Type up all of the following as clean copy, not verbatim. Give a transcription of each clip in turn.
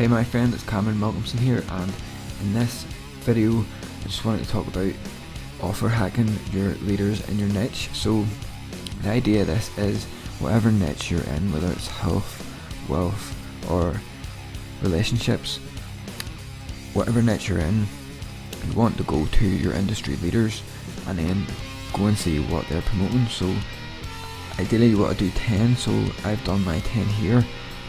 Hey my friend, it's Malcolmson here, and in this video I just wanted to talk about offer hacking your leaders in your niche. So the idea of this is whatever niche you're in, whether it's health, wealth or relationships, whatever niche you're in, you want to go to your industry leaders and then go and see what they're promoting. So ideally you want to do 10, so I've done my 10 here,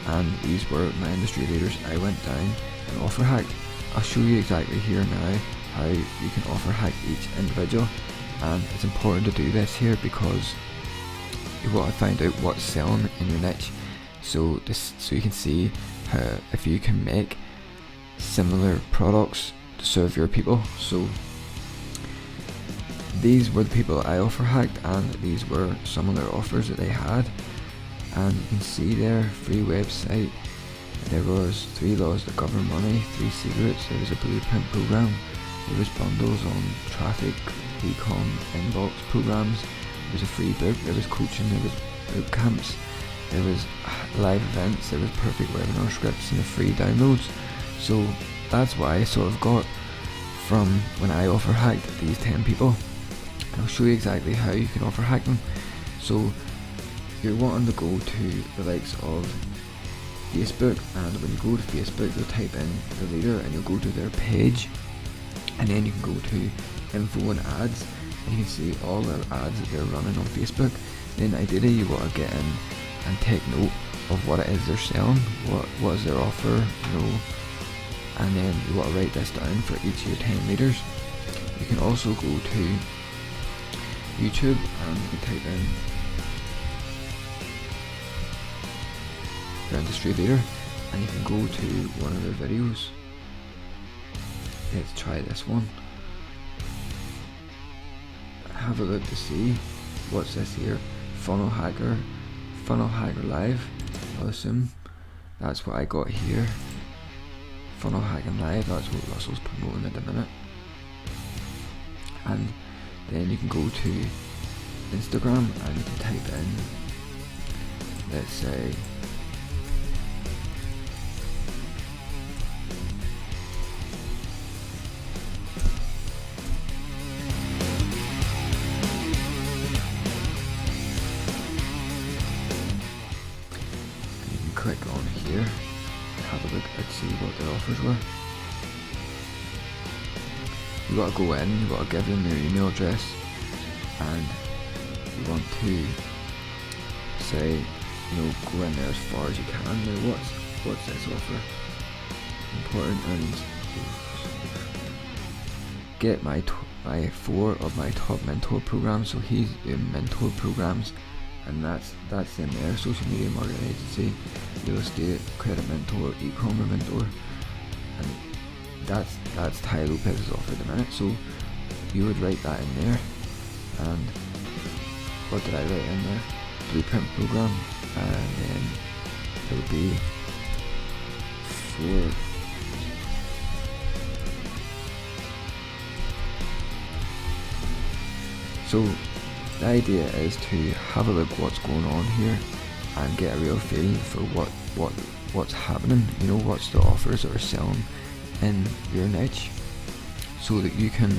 and these were my industry leaders I went down and offer hacked. I'll show you exactly here now how you can offer hack each individual, and it's important to do this here because you want to find out what's selling in your niche, so you can see how if you can make similar products to serve your people. So these were the people I offer hacked, and these were some of their offers that they had. And you can see their free website. There was 3 laws that govern money, 3 secrets, there was a blueprint program, there was bundles on traffic, ecom, inbox programs, there was a free book, there was coaching, there was boot camps, there was live events, there was perfect webinar scripts and the free downloads. So that's what I sort of got from when I offer hacked these 10 people. And I'll show you exactly how you can offer hack them. So you're wanting to go to the likes of Facebook, and when you go to Facebook you'll type in the leader and you'll go to their page, and then you can go to info and ads, and you can see all their ads that they're running on Facebook. Then ideally you want to get in and take note of what it is they're selling, what is their offer, and then you want to write this down for each of your 10 leaders. You can also go to YouTube and you can type in your industry leader, and you can go to one of their videos. Let's try this one. Have a look to see what's this here. Funnel hacker live. I'll assume that's what I got here. Funnel hacking live, that's what Russell's promoting at the minute. And then you can go to Instagram and you can type in, let's say, click on here, have a look and see what their offers were. You got to go in, you got to give them your email address, and you want to say, go in there as far as you can. Now what's this offer? Important earnings. Get my 4 of my top mentor programs. So he's doing mentor programs, and that's in there. Social media marketing agency, real estate, credit mentor, e-commerce mentor, and that's Ty Lopez's offer at the minute. So you would write that in there. And what did I write in there? Blueprint program, and then it would be 4. So the idea is to have a look what's going on here and get a real feel for what's happening, what's the offers that are selling in your niche, so that you can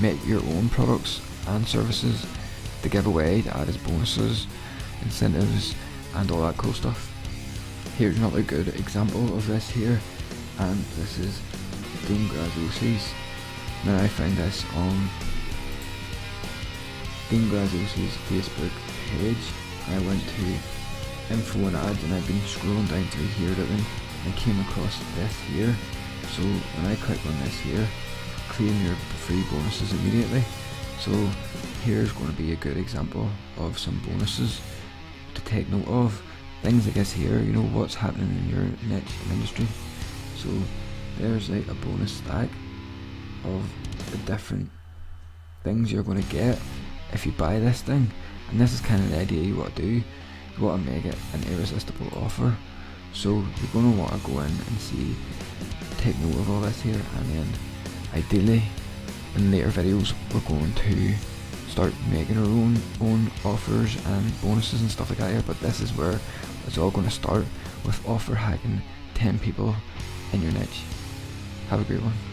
make your own products and services to give away, to add as bonuses, incentives and all that cool stuff. Here's another good example of this here, and this is Dean Grazosi's. Now I found this on Dean Grazosi's Facebook page. I went to info and ads, and I've been scrolling down through here and I came across this here. So when I click on this here, claim your free bonuses immediately. So here's going to be a good example of some bonuses to take note of. Things like this here, what's happening in your niche and industry. So there's like a bonus stack of the different things you're going to get if you buy this thing, and this is kind of the idea you want to do. You want to make it an irresistible offer. So you're going to want to go in and see, take note of all this here, and then ideally in later videos we're going to start making our own offers and bonuses and stuff like that here. But this is where it's all going to start, with offer hacking 10 people in your niche. Have a great one.